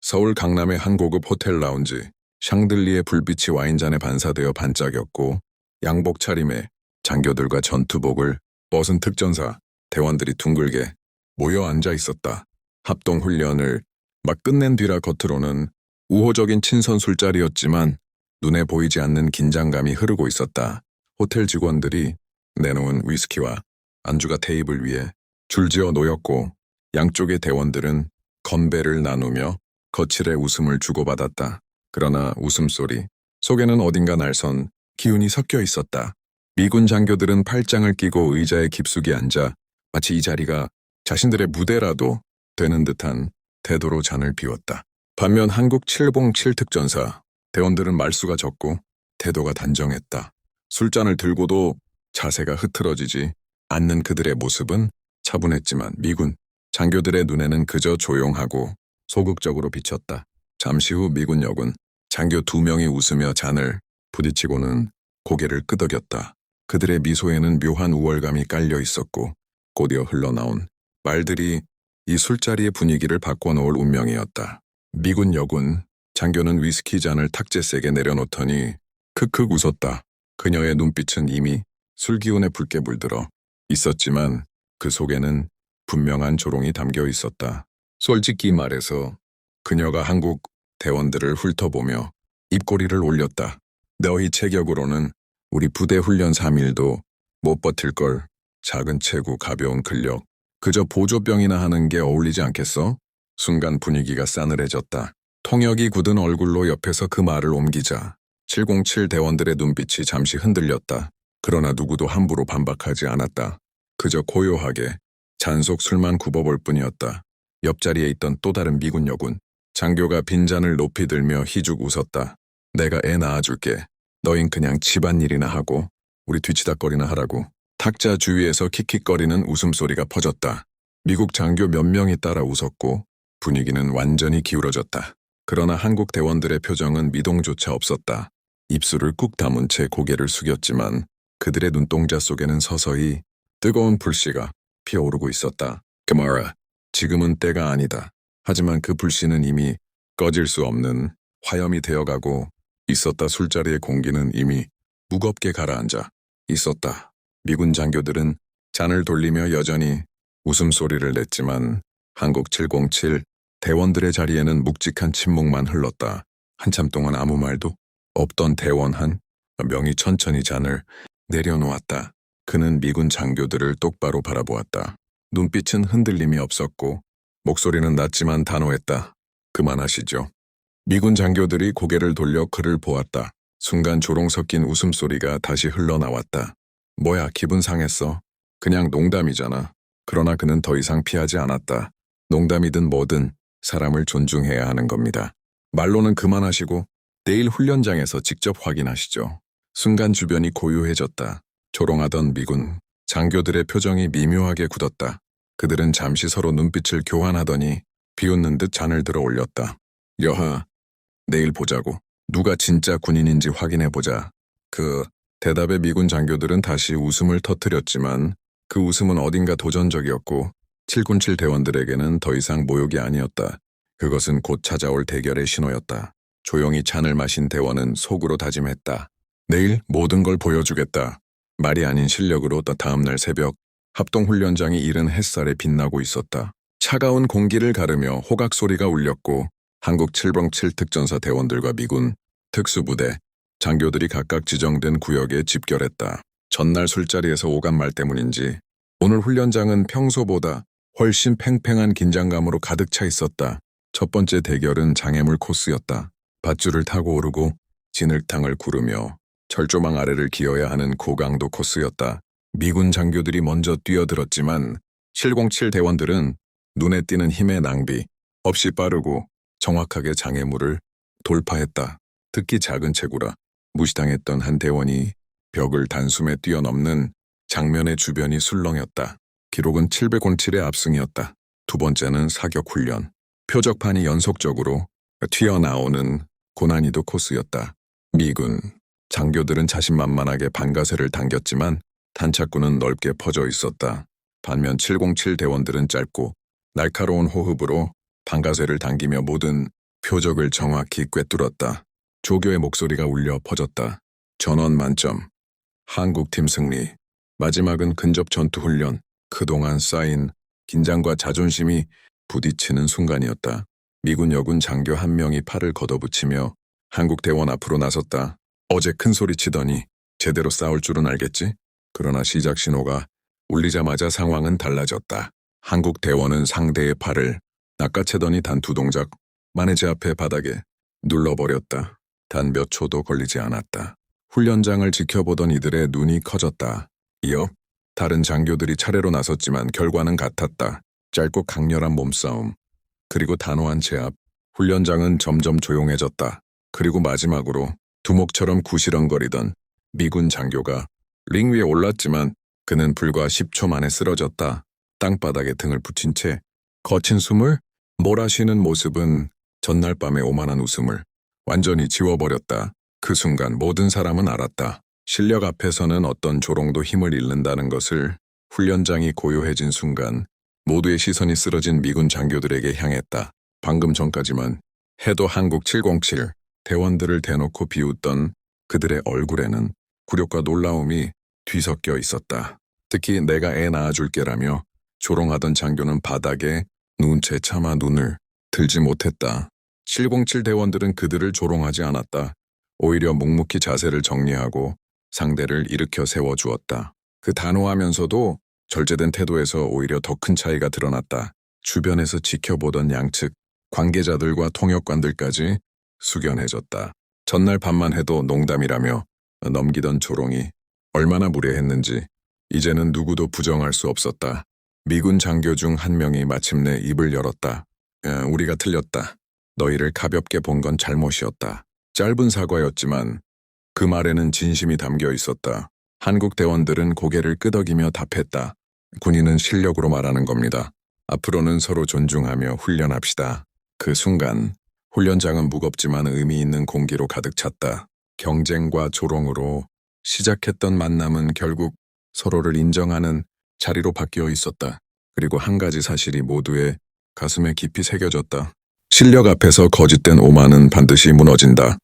서울 강남의 한 고급 호텔 라운지, 샹들리에 불빛이 와인잔에 반사되어 반짝였고 양복 차림에 장교들과 전투복을 벗은 특전사, 대원들이 둥글게 모여 앉아 있었다. 합동 훈련을 막 끝낸 뒤라 겉으로는 우호적인 친선 술자리였지만 눈에 보이지 않는 긴장감이 흐르고 있었다. 호텔 직원들이 내놓은 위스키와 안주가 테이블 위에 줄지어 놓였고 양쪽의 대원들은 건배를 나누며 거칠의 웃음을 주고받았다. 그러나 웃음소리 속에는 어딘가 날선 기운이 섞여 있었다. 미군 장교들은 팔짱을 끼고 의자에 깊숙이 앉아 마치 이 자리가 자신들의 무대라도 되는 듯한 태도로 잔을 비웠다. 반면 한국 707 특전사 대원들은 말수가 적고 태도가 단정했다. 술잔을 들고도 자세가 흐트러지지 않는 그들의 모습은 차분했지만 미군 장교들의 눈에는 그저 조용하고 소극적으로 비쳤다. 잠시 후 미군 여군 장교 2명이 웃으며 잔을 부딪히고는 고개를 끄덕였다. 그들의 미소에는 묘한 우월감이 깔려 있었고 곧이어 흘러나온 말들이 이 술자리의 분위기를 바꿔놓을 운명이었다. 미군 여군 장교는 위스키 잔을 탁재세게 내려놓더니 크크 웃었다. 그녀의 눈빛은 이미 술기운에 붉게 물들어 있었지만 그 속에는 분명한 조롱이 담겨 있었다. 솔직히 말해서 그녀가 한국 대원들을 훑어보며 입꼬리를 올렸다. 너희 체격으로는 우리 부대 훈련 3일도 못 버틸 걸. 작은 체구, 가벼운 근력, 그저 보조병이나 하는 게 어울리지 않겠어? 순간 분위기가 싸늘해졌다. 통역이 굳은 얼굴로 옆에서 그 말을 옮기자 707 대원들의 눈빛이 잠시 흔들렸다. 그러나 누구도 함부로 반박하지 않았다. 그저 고요하게 잔속 술만 굽어볼 뿐이었다. 옆자리에 있던 또 다른 미군 여군 장교가 빈잔을 높이 들며 희죽 웃었다. 내가 애 낳아줄게. 너흰 그냥 집안일이나 하고 우리 뒤치다거리나 하라고. 탁자 주위에서 킥킥거리는 웃음소리가 퍼졌다. 미국 장교 몇 명이 따라 웃었고 분위기는 완전히 기울어졌다. 그러나 한국 대원들의 표정은 미동조차 없었다. 입술을 꾹 다문 채 고개를 숙였지만 그들의 눈동자 속에는 서서히 뜨거운 불씨가 피어오르고 있었다. 그마라, 지금은 때가 아니다. 하지만 그 불씨는 이미 꺼질 수 없는 화염이 되어가고 있었다. 술자리의 공기는 이미 무겁게 가라앉아 있었다. 미군 장교들은 잔을 돌리며 여전히 웃음소리를 냈지만 한국 707 대원들의 자리에는 묵직한 침묵만 흘렀다. 한참 동안 아무 말도 없던 대원 한 명이 천천히 잔을 내려놓았다. 그는 미군 장교들을 똑바로 바라보았다. 눈빛은 흔들림이 없었고 목소리는 낮지만 단호했다. 그만하시죠. 미군 장교들이 고개를 돌려 그를 보았다. 순간 조롱 섞인 웃음소리가 다시 흘러나왔다. 뭐야, 기분 상했어? 그냥 농담이잖아. 그러나 그는 더 이상 피하지 않았다. 농담이든 뭐든 사람을 존중해야 하는 겁니다. 말로는 그만하시고 내일 훈련장에서 직접 확인하시죠. 순간 주변이 고요해졌다. 조롱하던 미군 장교들의 표정이 미묘하게 굳었다. 그들은 잠시 서로 눈빛을 교환하더니 비웃는 듯 잔을 들어 올렸다. 여하, 내일 보자고. 누가 진짜 군인인지 확인해보자. 대답에 미군 장교들은 다시 웃음을 터뜨렸지만 그 웃음은 어딘가 도전적이었고 707 대원들에게는 더 이상 모욕이 아니었다. 그것은 곧 찾아올 대결의 신호였다. 조용히 잔을 마신 대원은 속으로 다짐했다. 내일 모든 걸 보여주겠다. 말이 아닌 실력으로 다음날 새벽 합동훈련장이 이른 햇살에 빛나고 있었다. 차가운 공기를 가르며 호각 소리가 울렸고 한국 707 특전사 대원들과 미군 특수부대 장교들이 각각 지정된 구역에 집결했다. 전날 술자리에서 오간 말 때문인지 오늘 훈련장은 평소보다 훨씬 팽팽한 긴장감으로 가득 차 있었다. 첫 번째 대결은 장애물 코스였다. 밧줄을 타고 오르고 진흙탕을 구르며 철조망 아래를 기어야 하는 고강도 코스였다. 미군 장교들이 먼저 뛰어들었지만 707 대원들은 눈에 띄는 힘의 낭비 없이 빠르고 정확하게 장애물을 돌파했다. 특히 작은 체구라 무시당했던 한 대원이 벽을 단숨에 뛰어넘는 장면의 주변이 술렁였다. 기록은 707의 압승이었다. 두 번째는 사격훈련. 표적판이 연속적으로 튀어나오는 고난이도 코스였다. 미군 장교들은 자신만만하게 반가쇠를 당겼지만 탄착구는 넓게 퍼져 있었다. 반면 707 대원들은 짧고 날카로운 호흡으로 반가쇠를 당기며 모든 표적을 정확히 꿰뚫었다. 조교의 목소리가 울려 퍼졌다. 전원 만점. 한국팀 승리. 마지막은 근접 전투 훈련. 그동안 쌓인 긴장과 자존심이 부딪히는 순간이었다. 미군 여군 장교 한 명이 팔을 걷어붙이며 한국 대원 앞으로 나섰다. 어제 큰 소리 치더니 제대로 싸울 줄은 알겠지? 그러나 시작 신호가 울리자마자 상황은 달라졌다. 한국 대원은 상대의 팔을 낚아채더니 단 두 동작 만에 제 앞에 바닥에 눌러버렸다. 단 몇 초도 걸리지 않았다. 훈련장을 지켜보던 이들의 눈이 커졌다. 이어 다른 장교들이 차례로 나섰지만 결과는 같았다. 짧고 강렬한 몸싸움. 그리고 단호한 제압. 훈련장은 점점 조용해졌다. 그리고 마지막으로 두목처럼 구시렁거리던 미군 장교가 링 위에 올랐지만 그는 불과 10초 만에 쓰러졌다. 땅바닥에 등을 붙인 채 거친 숨을 몰아쉬는 모습은 전날 밤의 오만한 웃음을 완전히 지워버렸다. 그 순간 모든 사람은 알았다. 실력 앞에서는 어떤 조롱도 힘을 잃는다는 것을. 훈련장이 고요해진 순간 모두의 시선이 쓰러진 미군 장교들에게 향했다. 방금 전까지만 해도 한국 707 대원들을 대놓고 비웃던 그들의 얼굴에는 굴욕과 놀라움이 뒤섞여 있었다. 특히 내가 애 낳아줄게라며 조롱하던 장교는 바닥에 누운 채 차마 눈을 들지 못했다. 707 대원들은 그들을 조롱하지 않았다. 오히려 묵묵히 자세를 정리하고 상대를 일으켜 세워주었다. 그 단호하면서도 절제된 태도에서 오히려 더 큰 차이가 드러났다. 주변에서 지켜보던 양측 관계자들과 통역관들까지 숙연해졌다. 전날 밤만 해도 농담이라며 넘기던 조롱이 얼마나 무례했는지 이제는 누구도 부정할 수 없었다. 미군 장교 중 한 명이 마침내 입을 열었다. 우리가 틀렸다. 너희를 가볍게 본 건 잘못이었다. 짧은 사과였지만 그 말에는 진심이 담겨 있었다. 한국 대원들은 고개를 끄덕이며 답했다. 군인은 실력으로 말하는 겁니다. 앞으로는 서로 존중하며 훈련합시다. 그 순간 훈련장은 무겁지만 의미 있는 공기로 가득 찼다. 경쟁과 조롱으로 시작했던 만남은 결국 서로를 인정하는 자리로 바뀌어 있었다. 그리고 한 가지 사실이 모두의 가슴에 깊이 새겨졌다. 실력 앞에서 거짓된 오만은 반드시 무너진다.